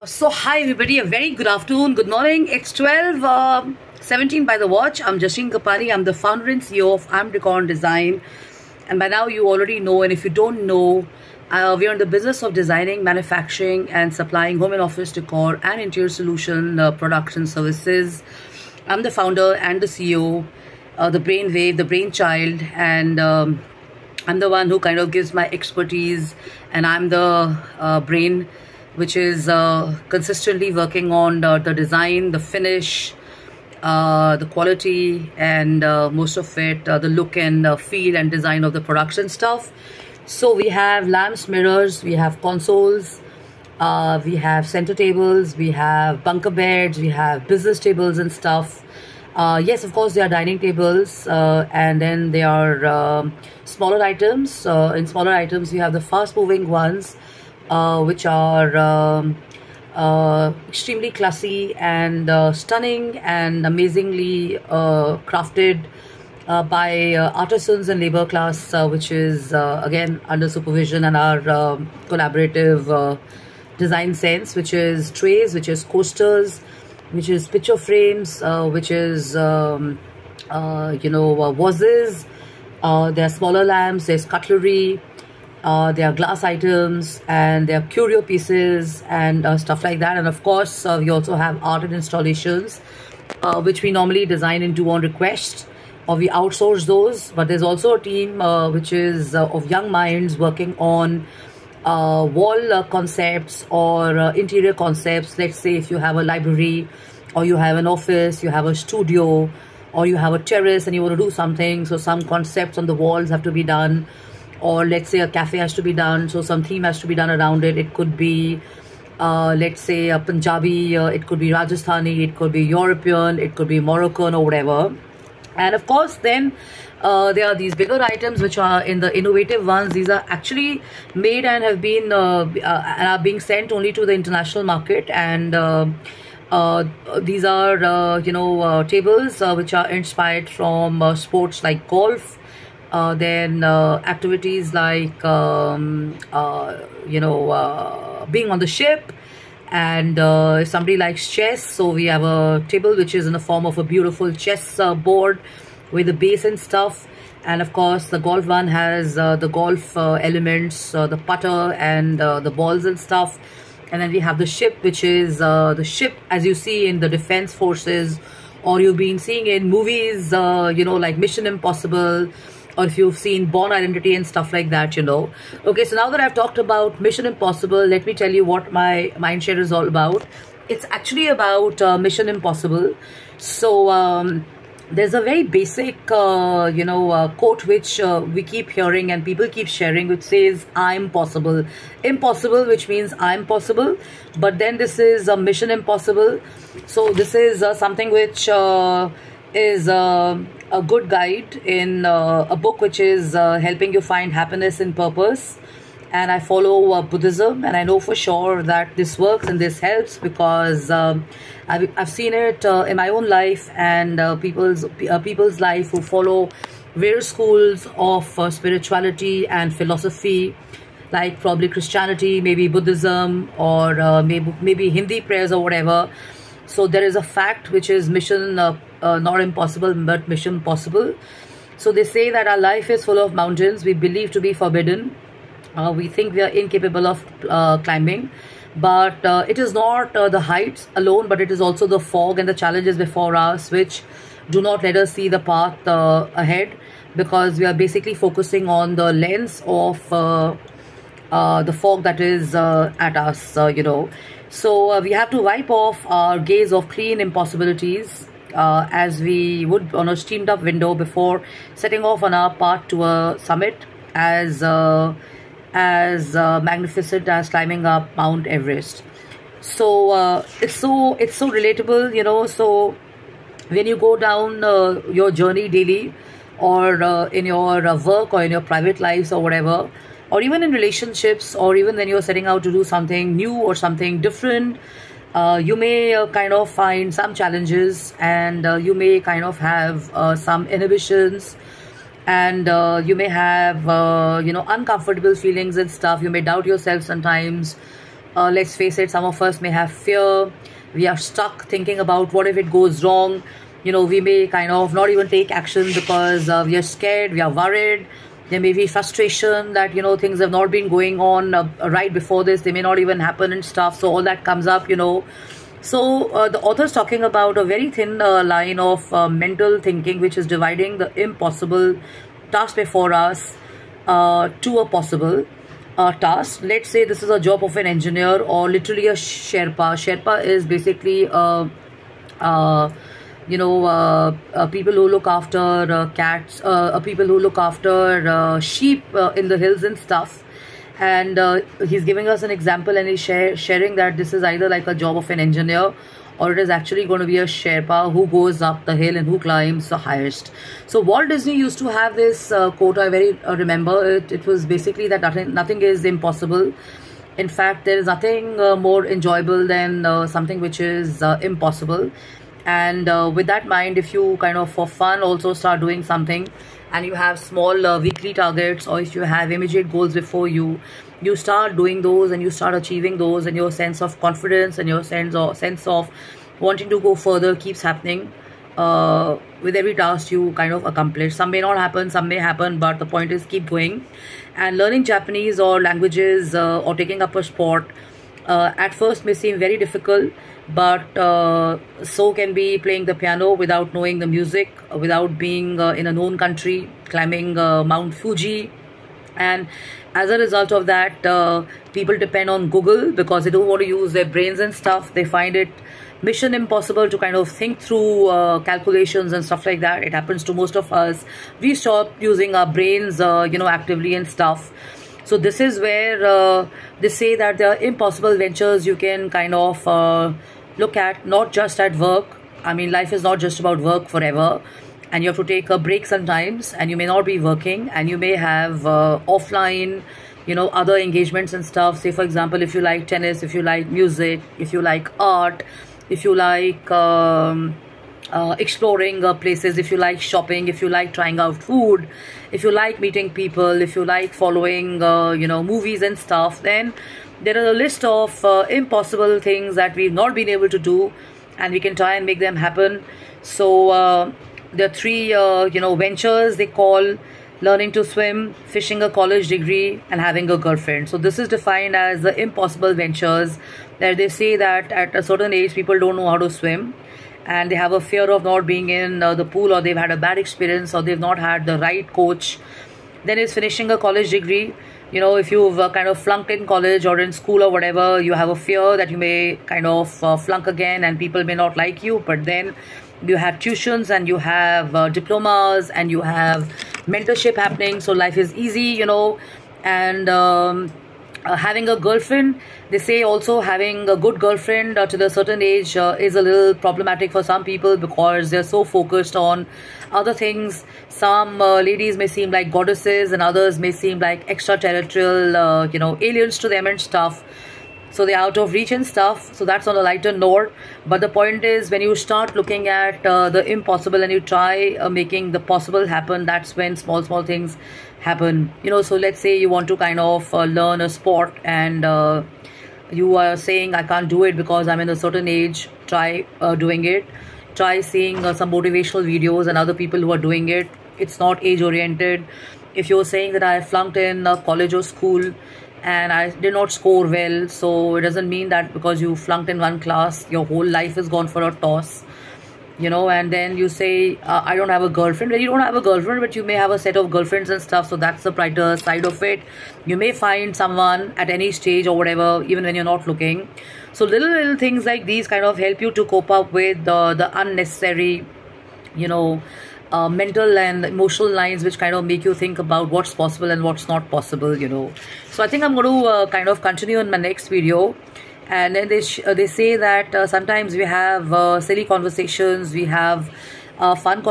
So hi everybody, a very good afternoon, good morning. It's 12:17 by the watch. I'm Jashin Kapani. I'm the founder and CEO of Amdecon Design, and by now you already know, and if you don't know, we are in the business of designing, manufacturing and supplying home and office decor and interior solution production services. I'm the founder and the CEO, the brainwave, the brainchild, and I'm the one who kind of gives my expertise, and I'm the brain which is consistently working on the design, the finish, the quality, and most of it, the look and feel and design of the production stuff. So we have lamps, mirrors, we have consoles, we have center tables, we have bunker beds, we have business tables and stuff. Yes, of course, there are dining tables, and then there are smaller items. In smaller items, we have the fast-moving ones, which are extremely classy and stunning and amazingly crafted by artisans and labor class, which is again under supervision and our collaborative design sense, which is trays, which is coasters, which is picture frames, which is vases. There are smaller lamps, there's cutlery, there are glass items, and there are curio pieces and stuff like that. And of course, we also have art and installations, which we normally design and do on request, or we outsource those. But there's also a team which is of young minds working on wall concepts or interior concepts. Let's say if you have a library, or you have an office, you have a studio, or you have a terrace and you want to do something, so some concepts on the walls have to be done. Or let's say a cafe has to be done, so some theme has to be done around it. It could be, let's say, a Punjabi, it could be Rajasthani, it could be European, it could be Moroccan or whatever. And of course, then there are these bigger items which are in the innovative ones. These are actually made and have been and are being sent only to the international market. And these are, tables which are inspired from sports like golf. Then activities like being on the ship, and if somebody likes chess, so we have a table which is in the form of a beautiful chess board with the base and stuff. And of course, the golf one has the golf elements, the putter and the balls and stuff. And then we have the ship, which is the ship as you see in the defense forces, or you've been seeing in movies, like Mission Impossible, or if you've seen Bourne Identity and stuff like that, Okay, so now that I've talked about Mission Impossible, let me tell you what my mindshare is all about. It's actually about Mission Impossible. So there's a very basic, quote which we keep hearing and people keep sharing, which says, I'm possible. Impossible, which means I'm possible. But then this is a Mission Impossible. So this is something which is a good guide in a book which is helping you find happiness and purpose. And I follow Buddhism, and I know for sure that this works and this helps, because I've seen it in my own life and people's life who follow various schools of spirituality and philosophy, like probably Christianity, maybe Buddhism, or maybe Hindi prayers or whatever. So there is a fact which is mission, not impossible, but mission possible. So they say that our life is full of mountains we believe to be forbidden. We think we are incapable of climbing. But it is not the heights alone, but it is also the fog and the challenges before us which do not let us see the path ahead, because we are basically focusing on the lens of the fog that is at us, So we have to wipe off our gaze of clean impossibilities as we would on a steamed up window before setting off on our path to a summit as magnificent as climbing up Mount Everest. So it's so relatable, So when you go down your journey daily, or in your work, or in your private lives or whatever, or even in relationships, or even when you're setting out to do something new or something different, you may kind of find some challenges, and you may kind of have some inhibitions, and you may have uncomfortable feelings and stuff. You may doubt yourself sometimes, Let's face it, some of us may have fear. We are stuck thinking about what if it goes wrong. We may kind of not even take action because we are scared, we are worried. There may be frustration that, things have not been going on right before this. They may not even happen and stuff. So all that comes up, So the author is talking about a very thin line of mental thinking, which is dividing the impossible task before us to a possible task. Let's say this is a job of an engineer or literally a Sherpa. Sherpa is basically people who look after cats, people who look after sheep in the hills and stuff. And he's giving us an example, and he's sharing that this is either like a job of an engineer, or it is actually going to be a Sherpa who goes up the hill and who climbs the highest. So Walt Disney used to have this quote, I very remember it. It was basically that nothing is impossible. In fact, there is nothing more enjoyable than something which is impossible. And with that mind, if you kind of for fun also start doing something, and you have small weekly targets, or if you have immediate goals before you, you start doing those and you start achieving those, and your sense of confidence and your sense of wanting to go further keeps happening with every task you kind of accomplish. Some may not happen, some may happen, but the point is keep going. And learning Japanese or languages or taking up a sport at first may seem very difficult, but so can be playing the piano without knowing the music, without being in a known country, climbing Mount Fuji. And as a result of that, people depend on Google because they don't want to use their brains and stuff. They find it mission impossible to kind of think through calculations and stuff like that. It happens to most of us. We stop using our brains actively and stuff. So this is where they say that there are impossible ventures you can kind of look at, not just at work. I mean, life is not just about work forever, and you have to take a break sometimes, and you may not be working, and you may have offline, other engagements and stuff. Say, for example, if you like tennis, if you like music, if you like art, if you like exploring places, if you like shopping, if you like trying out food, if you like meeting people, if you like following movies and stuff, then there are a list of impossible things that we've not been able to do, and we can try and make them happen. So there are three ventures they call: learning to swim, finishing a college degree, and having a girlfriend. So this is defined as the impossible ventures, that they say that at a certain age people don't know how to swim, and they have a fear of not being in the pool, or they've had a bad experience, or they've not had the right coach. Then is finishing a college degree. If you've kind of flunked in college or in school or whatever, you have a fear that you may kind of flunk again and people may not like you. But then you have tuitions, and you have diplomas, and you have mentorship happening, so life is easy, and having a girlfriend, they say also having a good girlfriend to the certain age is a little problematic for some people, because they're so focused on other things. Some ladies may seem like goddesses, and others may seem like extraterrestrial aliens to them and stuff. So they're out of reach and stuff. So that's on a lighter note. But the point is, when you start looking at the impossible and you try making the possible happen, that's when small things happen. So let's say you want to kind of learn a sport, and you are saying, I can't do it because I'm in a certain age. Try doing it. Try seeing some motivational videos and other people who are doing it. It's not age oriented. If you're saying that I flunked in college or school and I did not score well, so it doesn't mean that because you flunked in one class, your whole life is gone for a toss. And then you say, I don't have a girlfriend. Well, you don't have a girlfriend, but you may have a set of girlfriends and stuff. So that's the brighter side of it. You may find someone at any stage or whatever, even when you're not looking. So little things like these kind of help you to cope up with the unnecessary, mental and emotional lines, which kind of make you think about what's possible and what's not possible. So I think I'm going to kind of continue in my next video. And then they say that sometimes we have silly conversations, we have fun